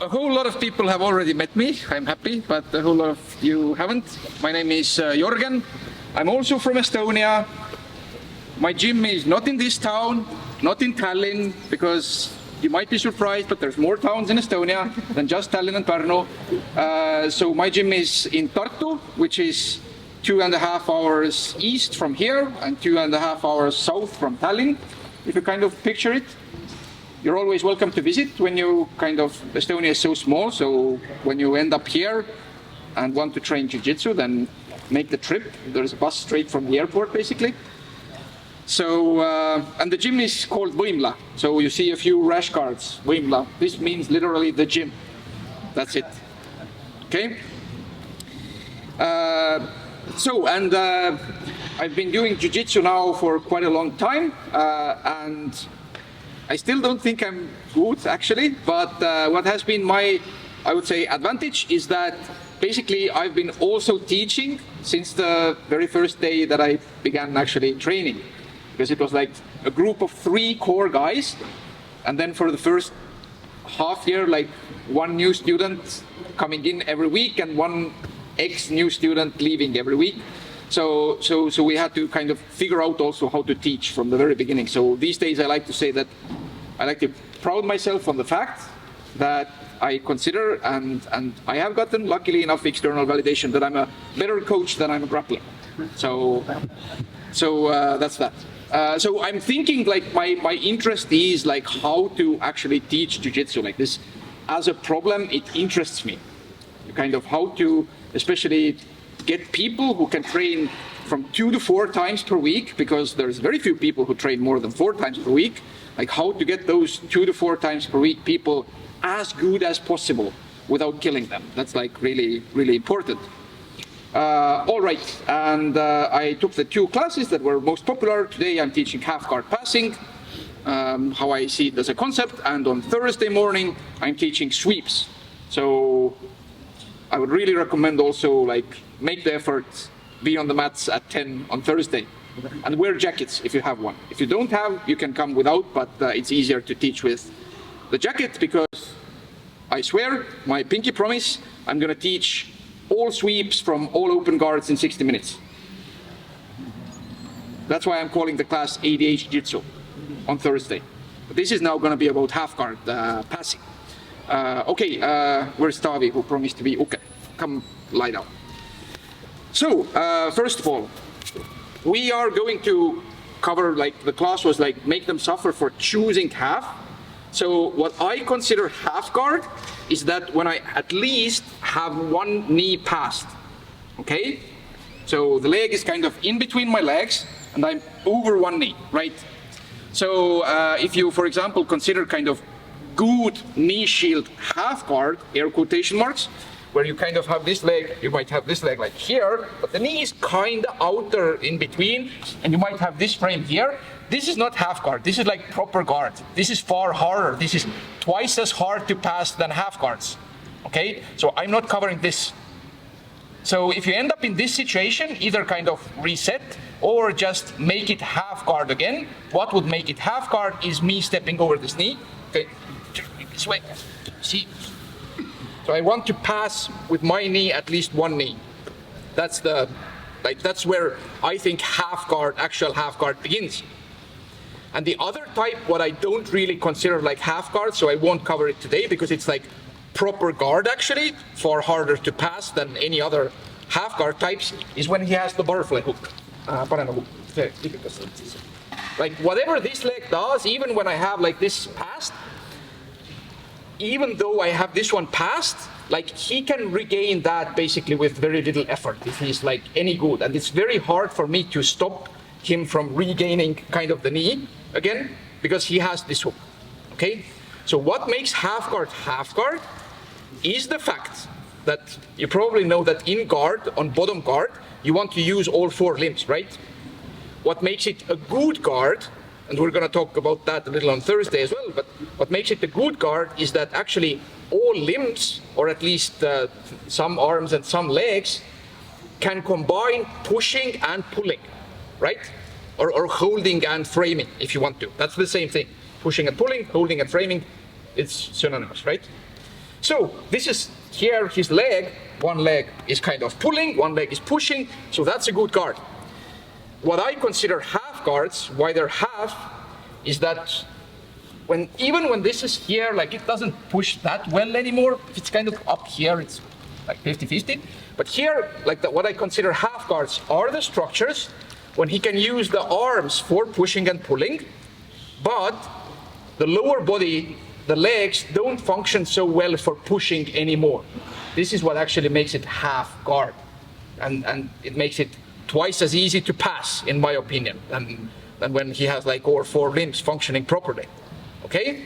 a whole lot of people have already met me. I'm happy, but a whole lot of you haven't. My name is Jorgen. I'm also from Estonia. My gym is not in this town, not in Tallinn, because you might be surprised, but there's more towns in Estonia than just Tallinn and Pärnu. So my gym is in Tartu, which is 2.5 hours east from here and 2.5 hours south from Tallinn, if you kind of picture it. You're always welcome to visit when you Estonia is so small, so when you end up here and want to train jiu-jitsu, then make the trip. There's a bus straight from the airport, basically. So, and the gym is called Võimla. So you see a few rash guards, Võimla. This means literally the gym. That's it. Okay? I've been doing jiu-jitsu now for quite a long time, and I still don't think I'm good, actually, but what has been my, I would say, advantage is that basically I've been also teaching since the very first day that I began actually training. Because it was like a group of 3 core guys, and then for the first half year, like 1 new student coming in every week and 1 ex-new student leaving every week. So we had to kind of figure out also how to teach from the very beginning. So these days I like to say that I like to proud myself on the fact that I consider, and I have gotten, luckily enough, external validation that I'm a better coach than I'm a grappler. So that's that. So I'm thinking like my interest is like how to actually teach jiu-jitsu like this. As a problem, it interests me. Kind of how to especially get people who can train from 2 to 4 times per week, because there's very few people who train more than 4 times per week. Like how to get those 2 to 4 times per week people as good as possible without killing them. That's like really, really important. All right, and I took the 2 classes that were most popular. Today I'm teaching half guard passing, how I see it as a concept, and on Thursday morning I'm teaching sweeps. So I would really recommend also like make the effort, be on the mats at 10 on Thursday, and wear jackets if you have one. If you don't have, you can come without, but it's easier to teach with the jacket, because I swear, my pinky promise, I'm going to teach all sweeps from all open guards in 60 minutes. That's why I'm calling the class ADH Jiu-Jitsu on Thursday. But this is now going to be about half guard passing. Okay, where's Tavi, who promised to be? Okay, come lie down. So, first of all, we are going to cover, like the class was like, make them suffer for choosing half. So what I consider half guard is that when I at least have 1 knee passed, okay? So the leg is kind of in between my legs and I'm over 1 knee, right? So if you, for example, consider kind of good knee shield half guard, air quotation marks, where you kind of have this leg, you might have this leg like here, but the knee is kind of out there in between, and you might have this frame here. This is not half guard, this is like proper guard. This is far harder, this is twice as hard to pass than half guards, okay? So I'm not covering this. So if you end up in this situation, either kind of reset or just make it half guard again. What would make it half guard is me stepping over this knee, okay? This way, see? So I want to pass with my knee at least 1 knee. That's the, like, that's where I think half guard, actual half guard begins. And the other type, what I don't really consider like half guard, so I won't cover it today because it's like proper guard actually, far harder to pass than any other half guard types, is when he has the butterfly hook. Like whatever this leg does, even when I have like this passed, even though I have this one passed, like he can regain that basically with very little effort if he's like any good. And it's very hard for me to stop him from regaining kind of the knee again, because he has this hook, okay? So what makes half guard is the fact that you probably know that in guard, on bottom guard, you want to use all 4 limbs, right? What makes it a good guard, and we're going to talk about that a little on Thursday as well, but what makes it a good guard is that actually all limbs, or at least some arms and some legs, can combine pushing and pulling, right? Or holding and framing, if you want to. That's the same thing. Pushing and pulling, holding and framing, it's synonymous, right? So this is here his leg. One leg is kind of pulling, one leg is pushing, so that's a good guard. What I consider half guards, why they're half, is that even when this is here, like it doesn't push that well anymore. If it's kind of up here, it's like 50-50. But here, like what I consider half guards are the structures when he can use the arms for pushing and pulling, but the lower body, the legs, don't function so well for pushing anymore. This is what actually makes it half guard. And it makes it twice as easy to pass, in my opinion, than when he has like all four limbs functioning properly. Okay?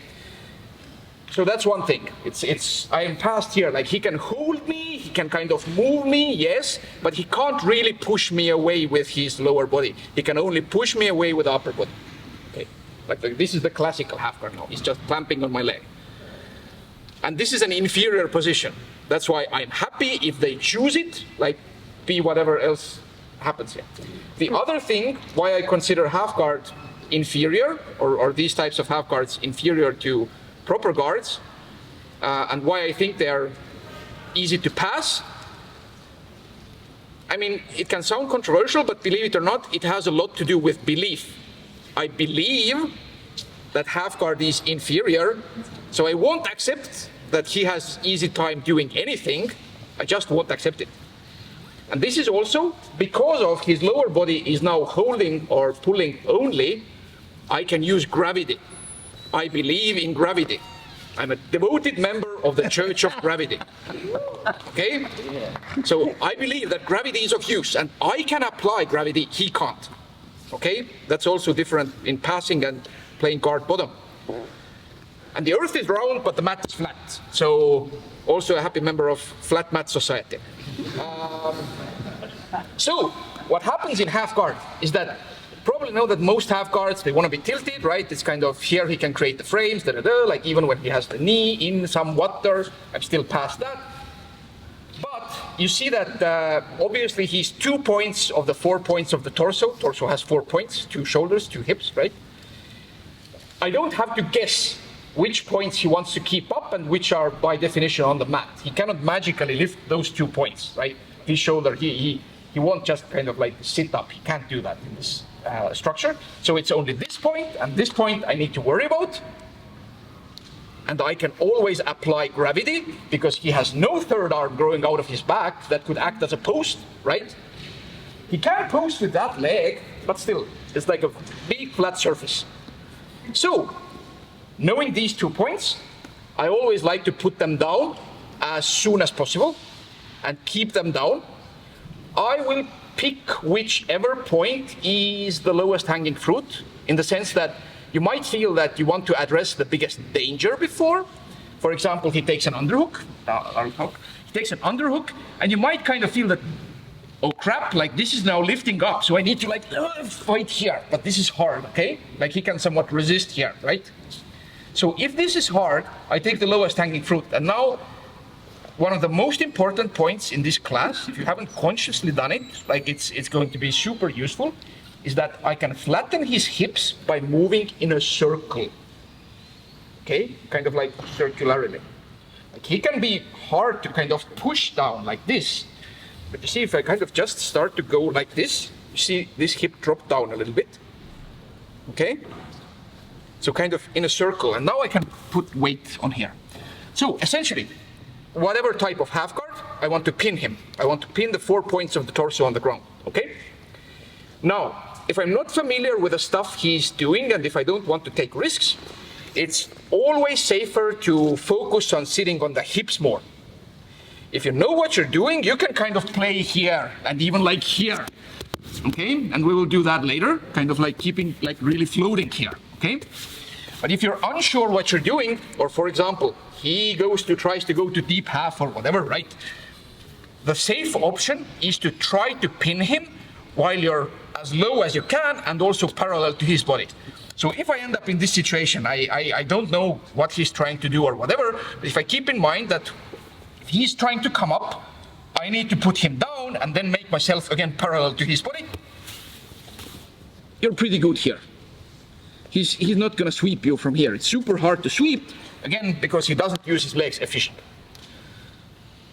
So that's one thing. I am past here, like he can hold me, he can kind of move me, yes, but he can't really push me away with his lower body. He can only push me away with the upper body. Okay? Like this is the classical half guard now. He's just clamping on my leg. And this is an inferior position. That's why I'm happy if they choose it, like be whatever else happens here. The other thing why I consider half guard inferior, or these types of half guards inferior to proper guards, and why I think they're easy to pass. I mean, it can sound controversial, but believe it or not, it has a lot to do with belief. I believe that half guard is inferior, so I won't accept that he has easy time doing anything. I just won't accept it. And this is also because of his lower body is now holding or pulling only. I can use gravity. I believe in gravity. I'm a devoted member of the Church of Gravity. Okay? So I believe that gravity is of use, and I can apply gravity, he can't. Okay? That's also different in passing and playing guard bottom. And the earth is round, but the mat is flat. So also a happy member of Flat Mat Society. So what happens in half guard is that probably know that most half guards, they want to be tilted, right? It's kind of here he can create the frames, like even when he has the knee in some water, I'm still past that. But you see that obviously he's 2 points of the 4 points of the torso. Torso has 4 points, 2 shoulders, 2 hips, right? I don't have to guess which points he wants to keep up and which are by definition on the mat. He cannot magically lift those 2 points, right? His shoulder, he won't just kind of like sit up. He can't do that in this structure. So it's only this point and this point I need to worry about. And I can always apply gravity because he has no third arm growing out of his back that could act as a post, right? He can post with that leg, but still, it's like a big flat surface. So, knowing these 2 points, I always like to put them down as soon as possible and keep them down. I will pick whichever point is the lowest hanging fruit, in the sense that you might feel that you want to address the biggest danger before. For example, he takes an underhook. He takes an underhook, and you might kind of feel that, oh crap, like this is now lifting up, so I need to like fight here, but this is hard, okay? Like he can somewhat resist here, right? So if this is hard, I take the lowest hanging fruit. And now, one of the most important points in this class, if you haven't consciously done it, like it's going to be super useful, is that I can flatten his hips by moving in a circle. Okay? Kind of like circularly. Like he can be hard to kind of push down like this. But you see, if I kind of just start to go like this, you see this hip drop down a little bit. Okay? So kind of in a circle, and now I can put weight on here. So essentially, whatever type of half guard, I want to pin him. I want to pin the 4 points of the torso on the ground, okay? Now, if I'm not familiar with the stuff he's doing, and if I don't want to take risks, it's always safer to focus on sitting on the hips more. If you know what you're doing, you can kind of play here, and even like here, okay? And we will do that later, kind of like keeping, like really floating here, okay? But if you're unsure what you're doing, or for example, he tries to go to deep half or whatever, right? The safe option is to try to pin him while you're as low as you can and also parallel to his body. So if I end up in this situation, I don't know what he's trying to do or whatever, but if I keep in mind that if he's trying to come up, I need to put him down and then make myself again parallel to his body, you're pretty good here. He's not going to sweep you from here. It's super hard to sweep, again, because he doesn't use his legs efficiently.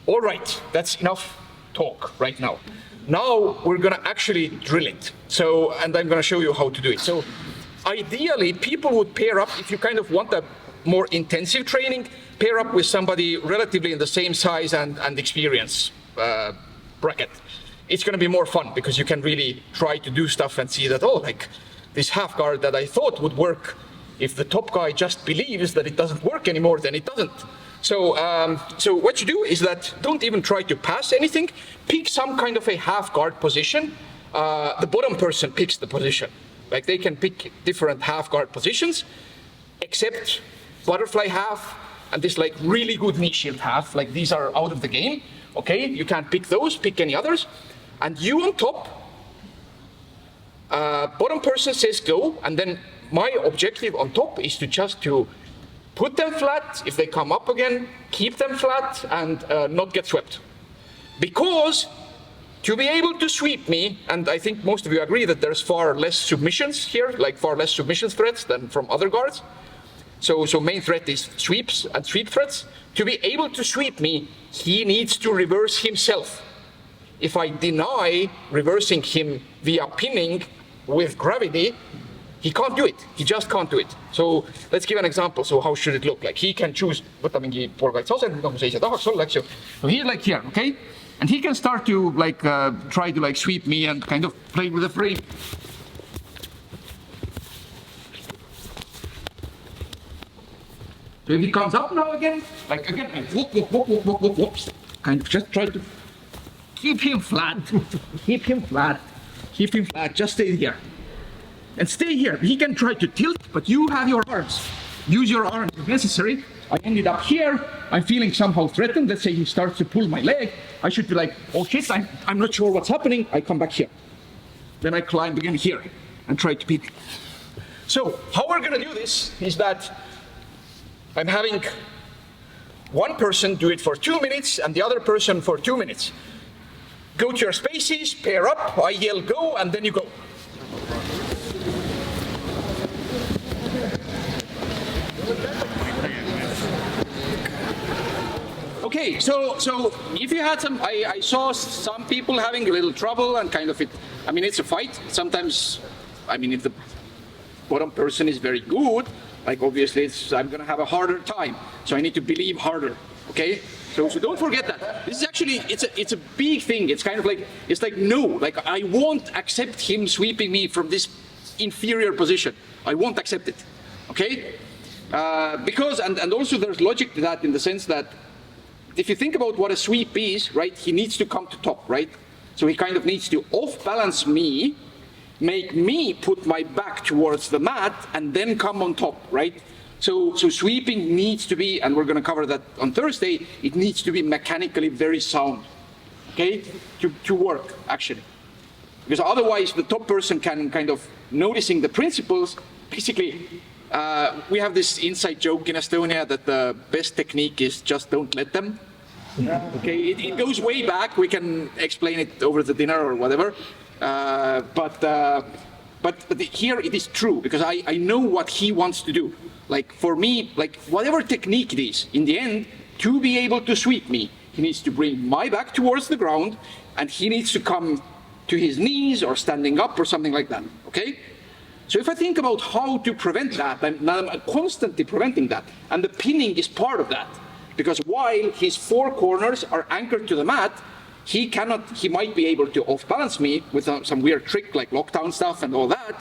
All right, that's enough talk right now. Now we're gonna actually drill it. So, and I'm gonna show you how to do it. So ideally, people would pair up, if you kind of want a more intensive training, pair up with somebody relatively in the same size and experience bracket. It's gonna be more fun because you can really try to do stuff and see that, oh, like this half guard that I thought would work, if the top guy just believes that it doesn't work anymore, then it doesn't. So, so what you do is that don't even try to pass anything. Pick some kind of a half guard position. The bottom person picks the position. Like they can pick different half guard positions, except butterfly half and this like really good knee shield half. Like these are out of the game. Okay, you can't pick those. Pick any others. And you on top. Bottom person says go, and then my objective on top is to just to put them flat. If they come up again, keep them flat and not get swept. Because to be able to sweep me, and I think most of you agree that there's far less submissions here, like far less submission threats than from other guards. So main threat is sweeps and sweep threats. To be able to sweep me, he needs to reverse himself. If I deny reversing him via pinning with gravity, he can't do it. He just can't do it. So let's give an example. So how should it look like? He can choose, võtamegi pool kaitseasendit, nagu sa ise tahaks olla, eks ju. So he's like here, okay? And he can start to like try to like sweep me and kind of play with the frame. So if he comes up now again, like again, whoops, kind of just try to keep him flat, keep him flat, keep him flat, just stay here. And stay here. He can try to tilt, but you have your arms. Use your arms if necessary. I ended up here. I'm feeling somehow threatened. Let's say he starts to pull my leg. I should be like, oh shit, I'm not sure what's happening. I come back here. Then I climb again here and try to beat. So how we're gonna do this is that I'm having one person do it for 2 minutes and the other person for 2 minutes. Go to your spaces, pair up, I yell go, and then you go. Okay, so if you had some, I saw some people having a little trouble and kind of it, I mean, it's a fight. Sometimes, I mean, if the bottom person is very good, like obviously I'm gonna have a harder time. So I need to believe harder, okay? So don't forget that. This is actually, it's a big thing. It's kind of like, it's like, no, like I won't accept him sweeping me from this inferior position. I won't accept it, okay? Because, and also there's logic to that in the sense that if you think about what a sweep is, right, he needs to come to top, right? So he kind of needs to off-balance me, make me put my back towards the mat, and then come on top, right? So sweeping needs to be, and we're going to cover that on Thursday, it needs to be mechanically very sound, okay, to work, actually. Because otherwise the top person can kind of, noticing the principles, basically, we have this inside joke in Estonia that the best technique is just don't let them. Okay, it goes way back. We can explain it over the dinner or whatever. But here it is true because I know what he wants to do. Like for me, like whatever technique it is, in the end, to be able to sweep me, he needs to bring my back towards the ground and he needs to come to his knees or standing up or something like that. Okay? So if I think about how to prevent that, I'm constantly preventing that. And the pinning is part of that. Because while his four corners are anchored to the mat, he might be able to off-balance me with some weird trick like lockdown stuff and all that.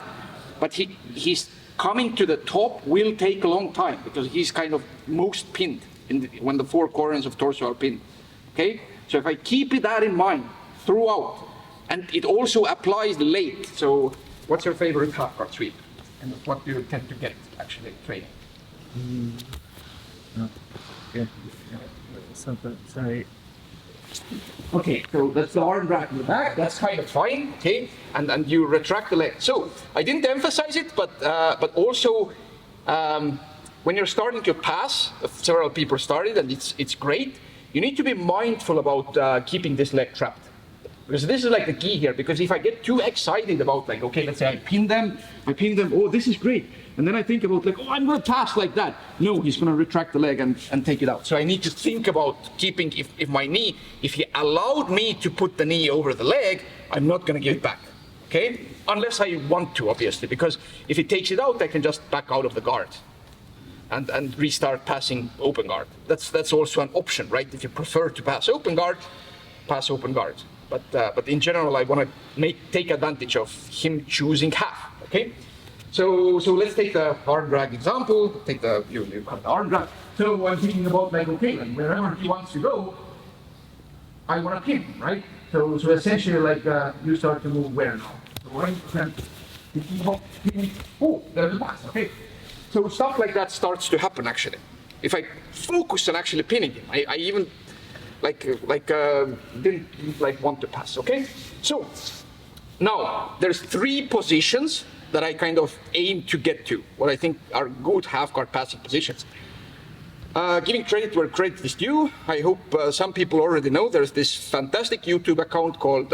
But he's coming to the top will take a long time because he's kind of most pinned when the four corners of torso are pinned. Okay? So if I keep that in mind throughout, and it also applies late. So what's your favorite half guard sweep? And what do you tend to get actually training? Sorry. Okay, so that's the arm wrap in the back. That's kind of fine. Okay, and you retract the leg. So I didn't emphasize it, but also when you're starting to pass, several people started, and it's great. You need to be mindful about keeping this leg trapped. Because this is like the key here, because if I get too excited about like, okay, let's say I pin them, oh, this is great. And then I think about like, oh, I'm gonna pass like that. No, he's gonna retract the leg and take it out. So I need to think about keeping, if my knee, if he allowed me to put the knee over the leg, I'm not gonna give it back, okay? Unless I want to, obviously, because if he takes it out, I can just back out of the guard and restart passing open guard. That's also an option, right? If you prefer to pass open guard, pass open guard. But in general, I want to take advantage of him choosing half. Okay, so let's take the arm drag example. Take the arm drag. So I'm thinking about like, okay, like wherever he wants to go, I want to pin, right? So essentially, like you start to move where now? So I'm thinking about pinning. Oh, there's a pass. Okay, so stuff like that starts to happen actually. If I focus on actually pinning him, I even didn't like want to pass, okay? So now there's 3 positions that I kind of aim to get to, what I think are good half guard passing positions. Giving credit where credit is due, I hope some people already know there's this fantastic YouTube account called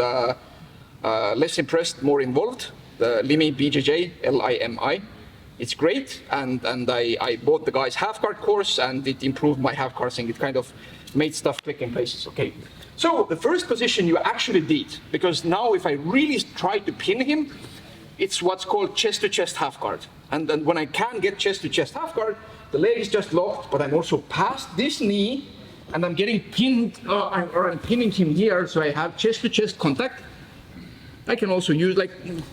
Less Impressed, More Involved, the Limi BJJ, Limi. It's great, and I bought the guy's half guard course, and it improved my half guarding. It kind of made stuff click in places. Okay, so the first position you actually did, because now if I really try to pin him, it's what's called chest-to-chest half guard. And then when I can get chest-to-chest half guard, the leg is just locked, but I'm also past this knee, and I'm getting pinned, or I'm pinning him here, so I have chest-to-chest contact. I can also use like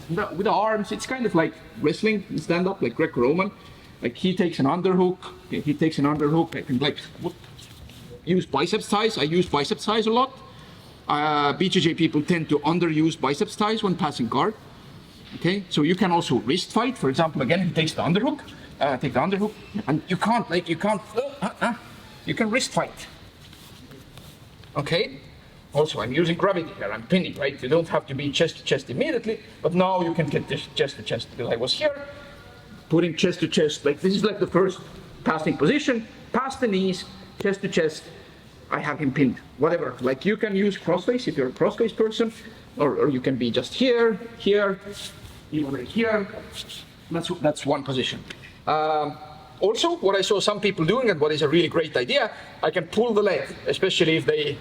with the arms. It's kind of like wrestling, stand up, like Greco-Roman. Like he takes an underhook, he takes an underhook. I can like use biceps ties. I use biceps ties a lot. BJJ people tend to underuse biceps ties when passing guard. Okay, so you can also wrist fight. For example, again, he takes the underhook, take the underhook, and you can wrist fight. Okay. Also, I'm using gravity here, I'm pinning, right? You don't have to be chest to chest immediately, but now you can get this chest to chest, because I was here, putting chest to chest, like this is like the first passing position, past the knees, chest to chest, I have him pinned, whatever. Like you can use crossface if you're a crossface person, or you can be just here, even right here, that's one position. Also, what I saw some people doing, and what is a really great idea, I can pull the leg, especially if they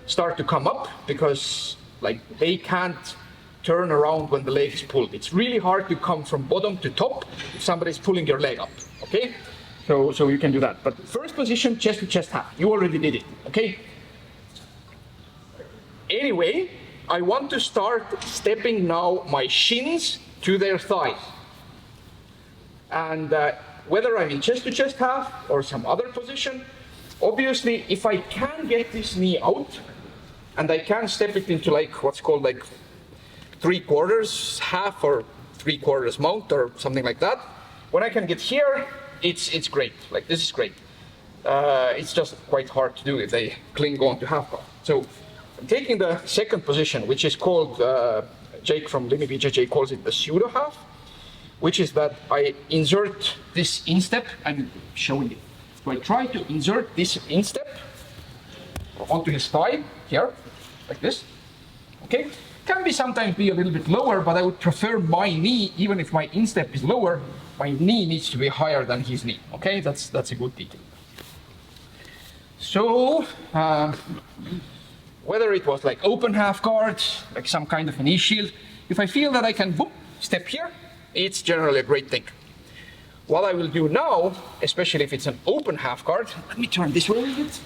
start to come up, because like they can't turn around when the leg is pulled. It's really hard to come from bottom to top if somebody's pulling your leg up, okay? So you can do that. But first position, chest to chest half. You already did it, okay? Anyway, I want to start stepping now my shins to their thighs. And whether I'm in chest to chest half or some other position, obviously if I can get this knee out, and I can step it into like what's called like 3/4 half or 3/4 mount or something like that. When I can get here, it's great. Like this is great. It's just quite hard to do if they cling on to half guard. So I'm taking the second position, which is called, Jake from Limi BJJ calls it the pseudo half, which is that I insert this instep. I'm showing it. So I try to insert this instep onto his thigh here, like this. Okay, can be sometimes be a little bit lower, but I would prefer my knee, even if my instep is lower, my knee needs to be higher than his knee. Okay, that's a good detail. So whether it was like open half guard, like some kind of a knee shield, if I feel that I can boop, step here, it's generally a great thing. What I will do now, especially if it's an open half guard, let me turn this way a little bit.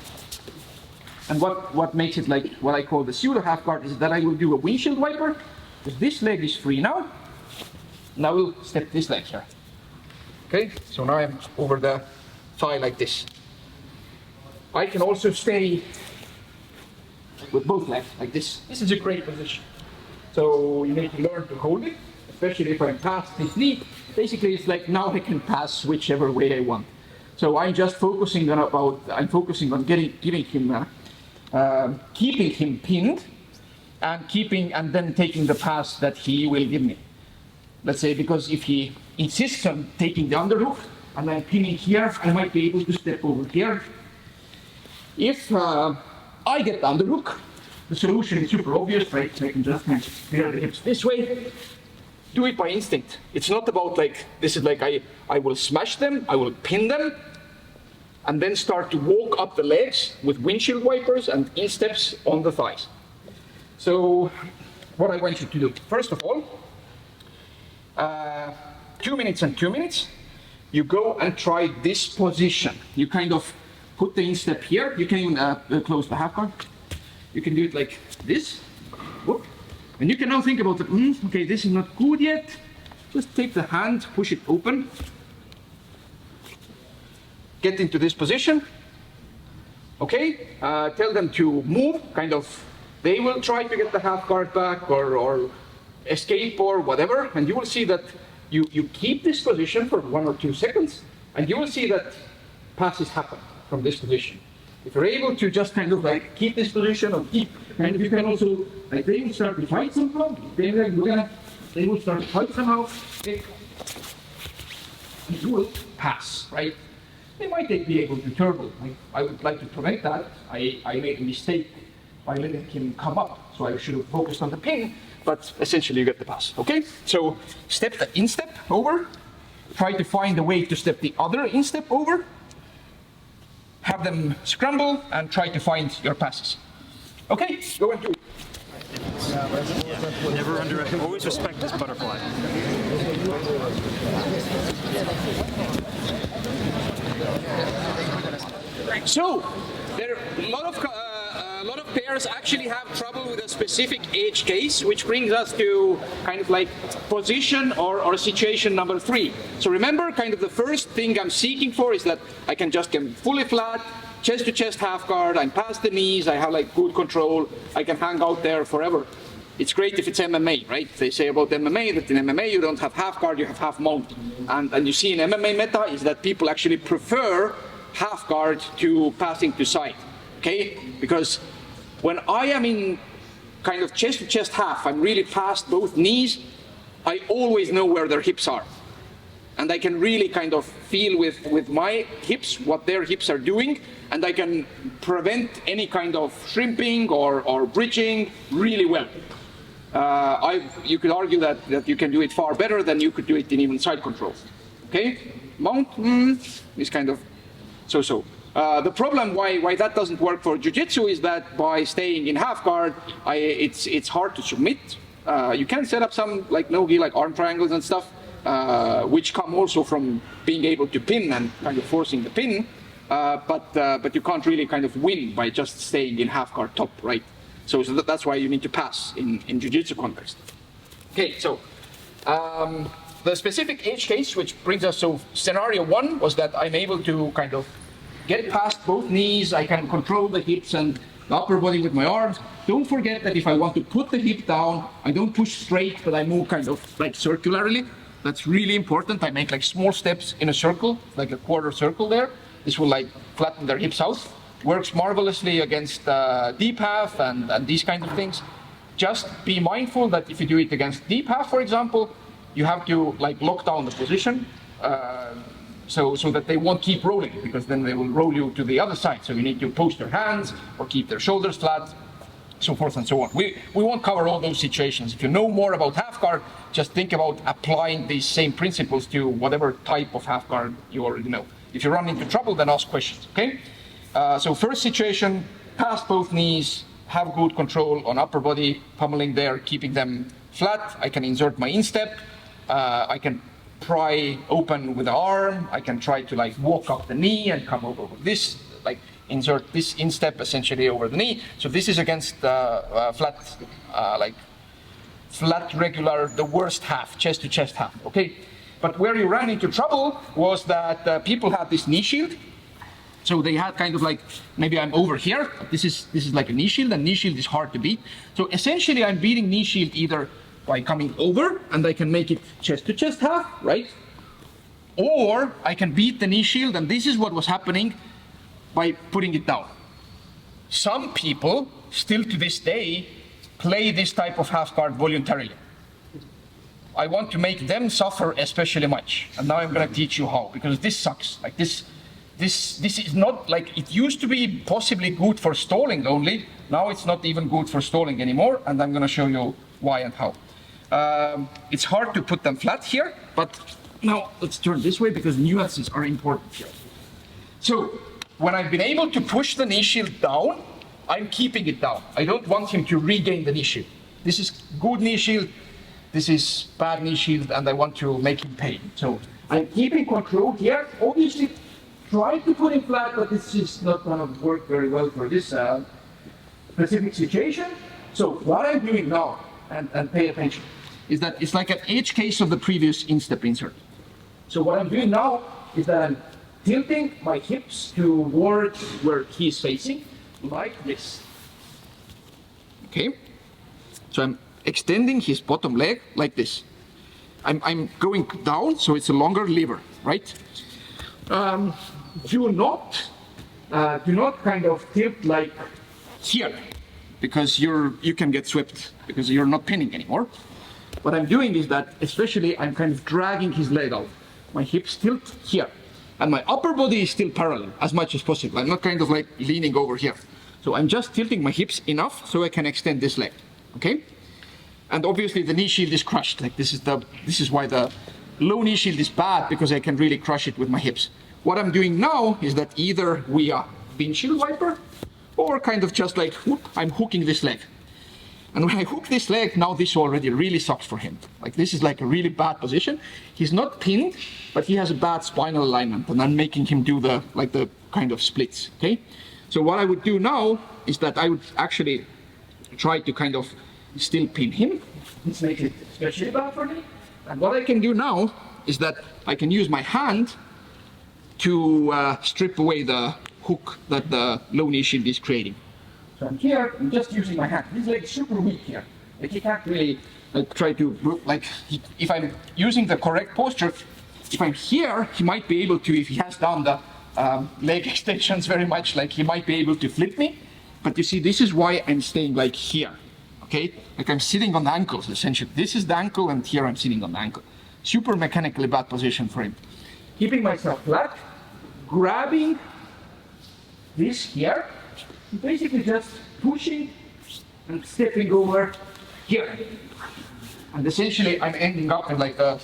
And what makes it like what I call the pseudo half guard is that I will do a windshield wiper, because this leg is free now, and I will step this leg here. Okay, so now I'm over the thigh like this. I can also stay with both legs like this. This is a great position. So you need to learn to hold it, especially if I'm past this knee. Basically, it's like now I can pass whichever way I want. So I'm just focusing on giving him, keeping him pinned, and then taking the pass that he will give me. Let's say, because if he insists on taking the underhook and I'm pinning here, I might be able to step over here. If I get the underhook, the solution is super obvious, right? So I can just kind of clear the hips this way. Do it by instinct. It's not about like, this is like I will smash them, I will pin them, and then start to walk up the legs with windshield wipers and insteps on the thighs. So what I want you to do, first of all, 2 minutes and 2 minutes, you go and try this position. You kind of put the instep here. You can even close the half guard. You can do it like this. Whoop. And you can now think about, okay, this is not good yet. Just take the hand, push it open. Get into this position. Okay, tell them to move, kind of, they will try to get the half guard back or escape or whatever, and you will see that you keep this position for 1 or 2 seconds, and you will see that passes happen from this position. If you're able to just kind of like keep this position or keep, kind of, you can also, like they will start to fight somehow, they will start to fight somehow, okay. And you will pass, right? They might be able to turtle. I would like to prevent that. I made a mistake by letting him come up, so I should have focused on the pin, but essentially you get the pass, okay? So step the instep over, try to find a way to step the other instep over, have them scramble, and try to find your passes. Okay, go and do it. Yeah. Never underestimate, always respect this butterfly. So, there are a lot of pairs actually have trouble with a specific edge case, which brings us to kind of like position or situation number 3. So remember, kind of the first thing I'm seeking for is that I can just get fully flat, chest to chest half guard, I'm past the knees, I have like good control, I can hang out there forever. It's great if it's MMA, right? They say about MMA that in MMA you don't have half guard, you have half mount. And you see in MMA meta is that people actually prefer half guard to passing to side, okay? Because when I am in kind of chest to chest half, I'm really past both knees, I always know where their hips are. And I can really kind of feel with my hips what their hips are doing, and I can prevent any kind of shrimping or bridging really well. You could argue that you can do it far better than you could do it in even side controls. Okay? Mount is kind of so-so. The problem why that doesn't work for jiu-jitsu is that by staying in half guard, it's hard to submit. You can set up some like no-gi, like arm triangles and stuff, which come also from being able to pin and kind of forcing the pin, but you can't really kind of win by just staying in half guard top, right? So that's why you need to pass in jiu-jitsu context. Okay, so the specific edge case, which brings us to scenario 1, was that I'm able to kind of get past both knees, I can control the hips and the upper body with my arms. Don't forget that if I want to put the hip down, I don't push straight, but I move kind of like circularly. That's really important. I make like small steps in a circle, like a quarter circle there. This will like flatten their hips out. Works marvelously against deep half and these kinds of things. Just be mindful that if you do it against deep half, for example, you have to like lock down the position so that they won't keep rolling, because then they will roll you to the other side. So you need to post their hands or keep their shoulders flat, so forth and so on. We won't cover all those situations. If you know more about half guard, just think about applying these same principles to whatever type of half guard you already know. If you run into trouble, then ask questions, okay? So first situation, past both knees, have good control on upper body, pummeling there, keeping them flat. I can insert my instep. I can pry open with the arm. I can try to like walk up the knee and come over with this, like insert this instep essentially over the knee. So this is against flat, like flat regular, the worst half, chest to chest half, okay? But where you ran into trouble was that people had this knee shield. So they had kind of like, maybe I'm over here, this is like a knee shield, and knee shield is hard to beat. So essentially I'm beating knee shield either by coming over, and I can make it chest to chest half, right? Or I can beat the knee shield, and this is what was happening, by putting it down. Some people, still to this day, play this type of half guard voluntarily. I want to make them suffer especially much, and now I'm gonna teach you how, because this sucks. Like this this is not like, it used to be possibly good for stalling only. Now it's not even good for stalling anymore, and I'm going to show you why and how. It's hard to put them flat here, but now let's turn this way because nuances are important here. So when I've been able to push the knee shield down, I'm keeping it down. I don't want him to regain the knee shield. This is good knee shield, this is bad knee shield, and I want to make him pay. So I'm keeping control here. Obviously, try to put him flat, but this is not going to work very well for this specific situation. So what I'm doing now, and pay attention, is that it's like an edge case of the previous instep insert. So what I'm doing now is that I'm tilting my hips towards where he's facing, like this. Okay? So I'm extending his bottom leg like this. I'm going down, so it's a longer lever, right? Do not kind of tilt like here, because you can get swept because you're not pinning anymore. What I'm doing is that, especially, I'm kind of dragging his leg out. My hips tilt here, and my upper body is still parallel as much as possible. I'm not kind of like leaning over here. So I'm just tilting my hips enough so I can extend this leg, okay? And obviously the knee shield is crushed. Like this is why the low knee shield is bad, because I can really crush it with my hips. What I'm doing now is that either we are windshield wiper, or kind of just like, whoop, I'm hooking this leg. And when I hook this leg, now this already really sucks for him. Like this is like a really bad position. He's not pinned, but he has a bad spinal alignment, and I'm making him do the kind of splits, okay? So what I would do now is that I would actually try to kind of still pin him. This makes it especially bad for me. And what I can do now is that I can use my hand to strip away the hook that the low knee shield is creating. So I'm here, I'm just using my hand. His leg is super weak here. Like he can't really try to, if I'm using the correct posture, if I'm here, he might be able to, if he has done the leg extensions very much, like he might be able to flip me. But you see, this is why I'm staying like here, okay? Like I'm sitting on the ankles, essentially. This is the ankle, and here I'm sitting on the ankle. Super mechanically bad position for him. Keeping myself flat, grabbing this here, basically just pushing and stepping over here. And essentially I'm ending up in like a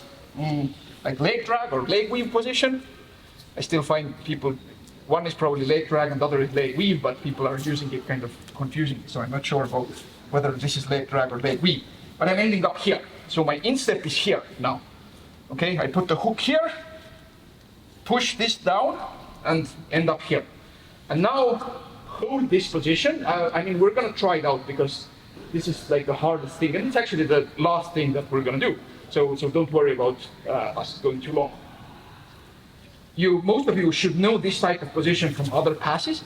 leg drag or leg weave position. I still find people, one is probably leg drag and the other is leg weave, but people are using it kind of confusing. So I'm not sure about whether this is leg drag or leg weave. But I'm ending up here. So my instep is here now. Okay, I put the hook here, push this down, and end up here. And now hold this position. I mean, we're gonna try it out because this is like the hardest thing, and it's actually the last thing that we're gonna do. So don't worry about us going too long. Most of you should know this type of position from other passes.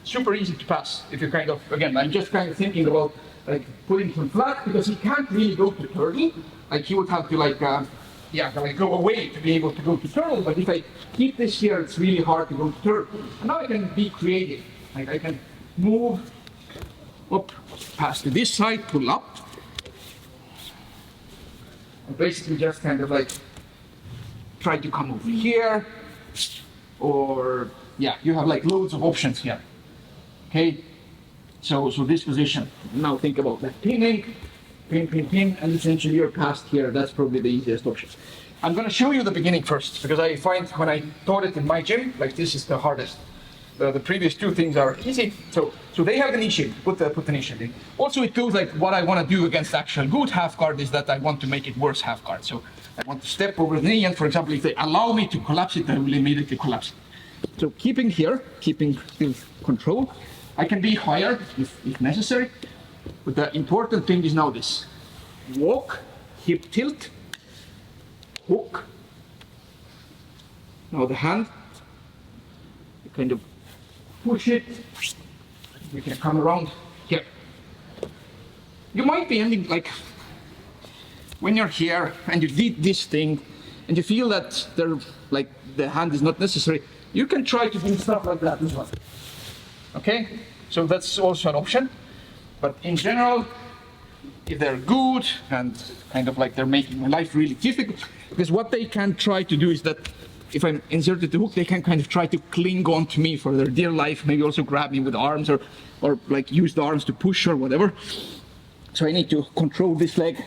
Super easy to pass if you kind of, again, I'm just kind of thinking about like putting him flat because he can't really go to turtle. Like he would have to like go away to be able to go to turtle, but if I keep this here, it's really hard to go to turtle. And now I can be creative. Like I can move up past to this side, pull up. And basically just kind of like try to come over here, or you have like loads of options here. Okay, so this position. Now think about that pinning. Pin, and essentially you're past here. That's probably the easiest option. I'm going to show you the beginning first, because I find when I taught it in my gym, like this is the hardest. The previous two things are easy. So they have the knee shield. Put the knee shield in. Also, it goes like what I want to do against actual good half guard is that I want to make it worse half guard. So I want to step over the knee, and for example, if they allow me to collapse it, I will immediately collapse it. So keeping still control. I can be higher if necessary. But the important thing is now this. Walk, hip tilt, hook. Now the hand, you kind of push it. You can come around here. You might be ending like, when you're here and you did this thing and you feel that the hand is not necessary, you can try to do stuff like that as well. Okay? So that's also an option. But in general, if they're good and kind of like they're making my life really difficult, because what they can try to do is that if I'm inserted the hook, they can kind of try to cling on to me for their dear life, maybe also grab me with arms or like use the arms to push or whatever. So I need to control this leg,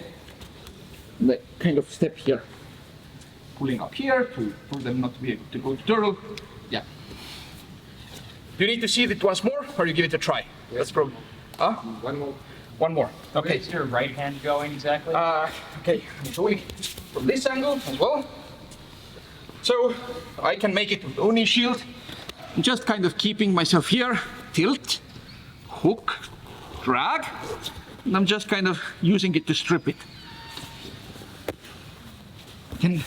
like kind of step here, pulling up here for them not to be able to go to turtle. Yeah. Do you need to see it once more, or you give it a try? Yes. That's probably. One more. One more. Okay. Where's your right hand going exactly? Okay, I'm going from this angle as well. So I can make it with Oni shield. I'm just kind of keeping myself here, tilt, hook, drag, and I'm just kind of using it to strip it. I can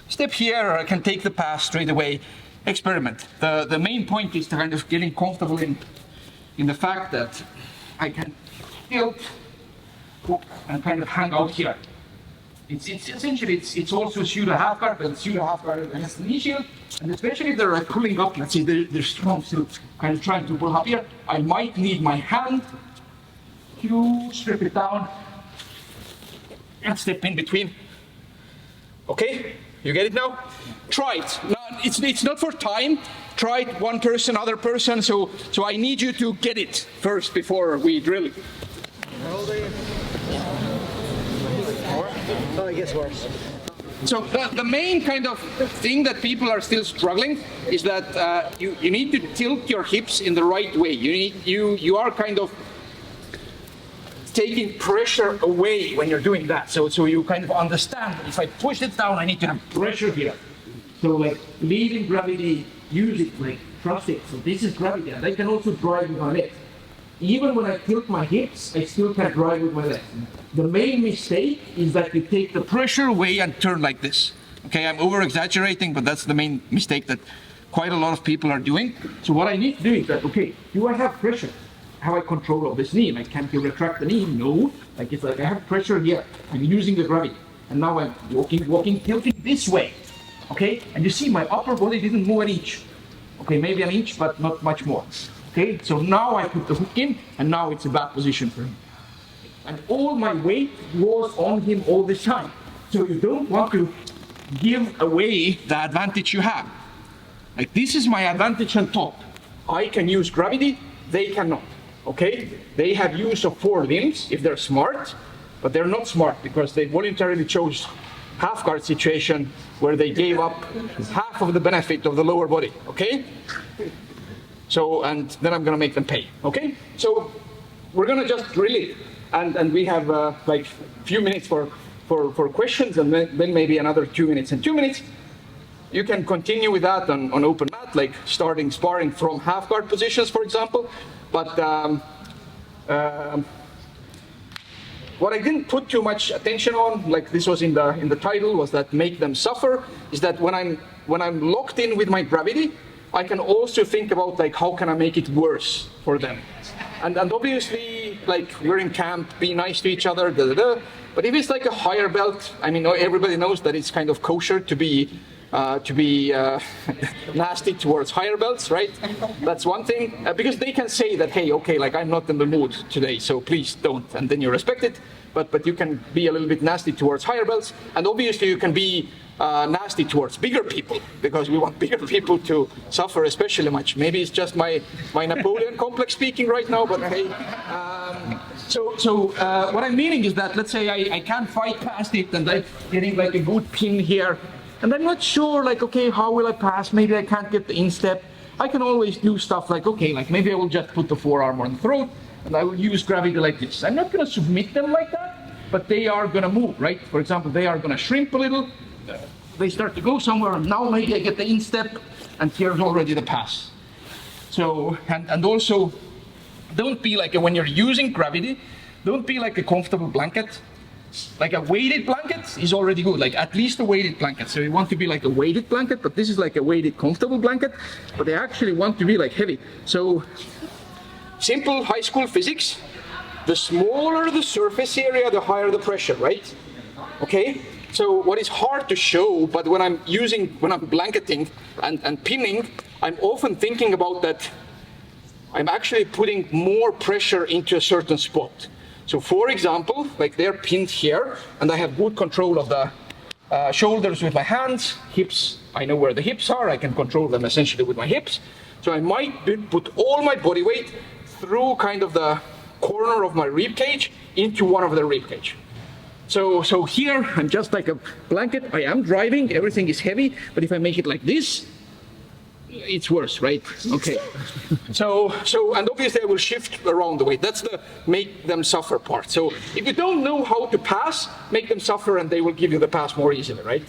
step here, or I can take the pass straight away, experiment. The main point is to kind of getting comfortable in the fact that I can tilt, hook, and kind of hang out here. It's essentially it's also a pseudo half guard, but it's pseudo half guard against the knee shield, and especially if they're pulling up, let's say they're strong, still kind of trying to pull up here, I might need my hand to strip it down and step in between. Okay, you get it now? Try it. Now, it's not for time. Try it one person, other person. So I need you to get it first before we drill it. Oh, it gets worse. So the main kind of thing that people are still struggling is that you need to tilt your hips in the right way. You are kind of taking pressure away when you're doing that. So you kind of understand that if I push it down, I need to have pressure here. So like leaving gravity, use it, like trust it. So this is gravity, and I can also drive with my legs. Even when I tilt my hips, I still can drive with my legs. The main mistake is that you take the pressure away and turn like this. Okay, I'm over exaggerating, but that's the main mistake that quite a lot of people are doing. So what I need to do is that, okay, do I have pressure? Have I control of this knee? Like, can't you retract the knee? No. Like, it's like I have pressure here. I'm using the gravity. And now I'm walking, tilting this way. Okay? And you see my upper body didn't move an inch. Okay, maybe an inch, but not much more. Okay? So now I put the hook in, and now it's a bad position for him. And all my weight was on him all this time. So you don't want to give away the advantage you have. Like, this is my advantage on top. I can use gravity, they cannot. Okay? They have use of 4 limbs if they're smart, but they're not smart because they voluntarily chose half guard situation where they gave up half of the benefit of the lower body. Okay? So, and then I'm gonna make them pay. Okay? So we're gonna just drill it, and we have like a few minutes for questions, and then maybe another 2 minutes and 2 minutes. You can continue with that on open mat, like starting sparring from half guard positions, for example. But what I didn't put too much attention on, like this was in the title, was that make them suffer. Is that when I'm locked in with my gravity, I can also think about like how can I make it worse for them. And obviously, like we're in camp, be nice to each other, da da da. But if it's like a higher belt, I mean, everybody knows that it's kind of kosher to be nasty towards higher belts, right? That's one thing, because they can say that, hey, okay, like I'm not in the mood today, so please don't, and then you respect it. But you can be a little bit nasty towards higher belts, and obviously you can be nasty towards bigger people, because we want bigger people to suffer especially much. Maybe it's just my Napoleon complex speaking right now, but hey. So what I'm meaning is that, let's say I can't fight past it, and I'm getting like a good pin here, and I'm not sure, like, okay, how will I pass? Maybe I can't get the instep. I can always do stuff like, okay, like maybe I will just put the forearm on the throat, and I will use gravity like this. I'm not gonna submit them like that, but they are gonna move, right? For example, they are gonna shrimp a little, they start to go somewhere, and now maybe I get the instep, and here's already the pass. So, and also, don't be like, when you're using gravity, don't be like a comfortable blanket. Like a weighted blanket is already good, like at least a weighted blanket. So you want to be like a weighted blanket, but this is like a weighted comfortable blanket, but they actually want to be like heavy. So simple high school physics, the smaller the surface area, the higher the pressure, right? Okay? So what is hard to show, but when I'm blanketing and pinning, I'm often thinking about that I'm actually putting more pressure into a certain spot. So for example, like they're pinned here, and I have good control of Shoulders with my hands, hips, I know where the hips are, I can control them essentially with my hips. So I might put all my body weight through kind of the corner of my rib cage into one of the rib cage. So here I'm just like a blanket, I am driving, everything is heavy, but if I make it like this, it's worse, right? Okay. So, and obviously I will shift around the weight. That's the make them suffer part. So if you don't know how to pass, make them suffer and they will give you the pass more easily, right?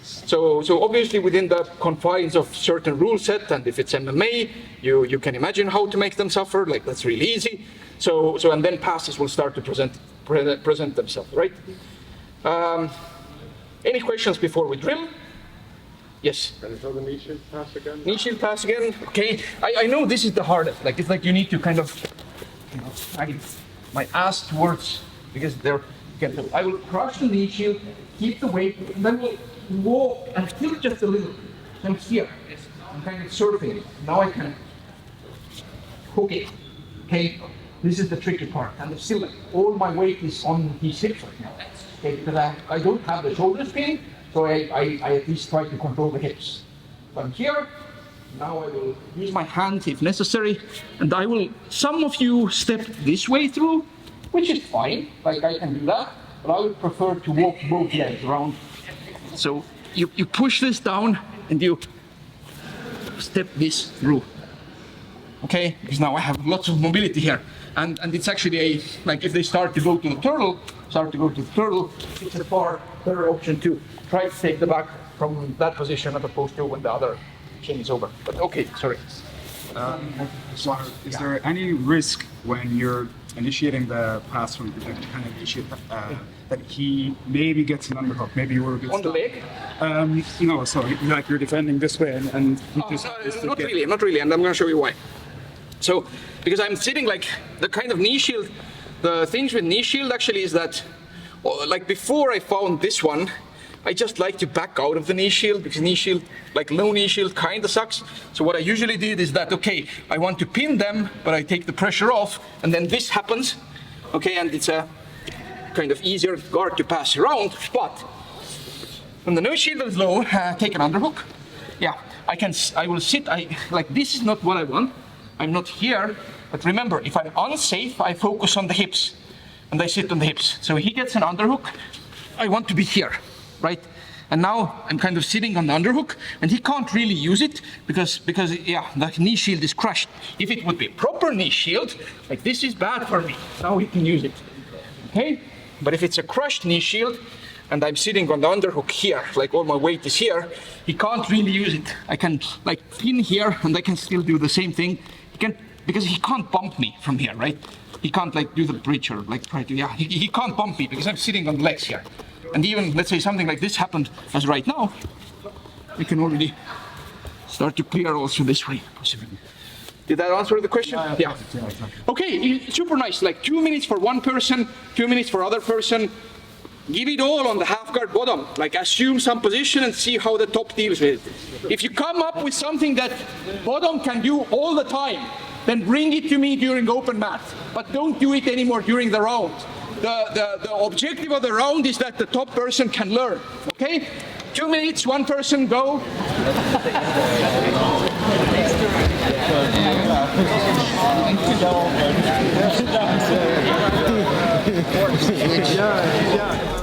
So obviously within the confines of certain rule set, and if it's MMA, you can imagine how to make them suffer, like that's really easy. So and then passes will start to present themselves, right? Any questions before we drill? Yes. Can you show the knee shield pass again? Knee shield pass again. Okay. I know this is the hardest. Like it's like you need to kind of, drag my ass towards because they're. I will crush the knee shield, keep the weight, and then we'll walk and tilt just a little. I'm here. I'm kind of surfing it. Now I can hook it. Okay. This is the tricky part, and still like, all my weight is on his hips right now. Okay, because I don't have the shoulder spinning. So I at least try to control the hips. So I'm here, now I will use my hand if necessary, and I will, some of you step this way through, which is fine, like I can do that, but I would prefer to walk both legs around. So you push this down and you step this through. Okay, because now I have lots of mobility here. And it's actually like if they start to go to the turtle, it's a far better option to try to take the back from that position as opposed to when the other chain is over. But okay, sorry. So is there any risk when you're initiating the pass from the kind of initiate that he maybe gets an underhook, maybe you were a bit On the leg? No, so like you're defending this way and he just not really, and I'm going to show you why. So, because I'm sitting like the kind of knee shield, the things with knee shield actually is that, like before I found this one, I just like to back out of the knee shield because knee shield, like low knee shield kind of sucks. So what I usually did is that, okay, I want to pin them, but I take the pressure off and then this happens, okay, and it's a kind of easier guard to pass around, but when the knee shield is low, take an underhook. Yeah, I will sit, like this is not what I want. I'm not here, but remember, if I'm unsafe, I focus on the hips, and I sit on the hips. So he gets an underhook, I want to be here, right? And now I'm kind of sitting on the underhook, and he can't really use it because yeah, the knee shield is crushed. If it would be proper knee shield, like this is bad for me, now he can use it, okay? But if it's a crushed knee shield, and I'm sitting on the underhook here, like all my weight is here, he can't really use it. I can like pin here, and I can still do the same thing. Because he can't bump me from here, right? He can't like do the bridge or like try to, yeah, he can't bump me because I'm sitting on the legs here. And even, let's say something like this happened as right now, we can already start to clear also this way, possibly. Did that answer the question? Yeah. Okay, super nice, like 2 minutes for one person, 2 minutes for other person. Give it all on the half guard bottom, like assume some position and see how the top deals with it. If you come up with something that bottom can do all the time, then bring it to me during open mat, but don't do it anymore during the round. The objective of the round is that the top person can learn, okay? 2 minutes, one person, go. Yeah.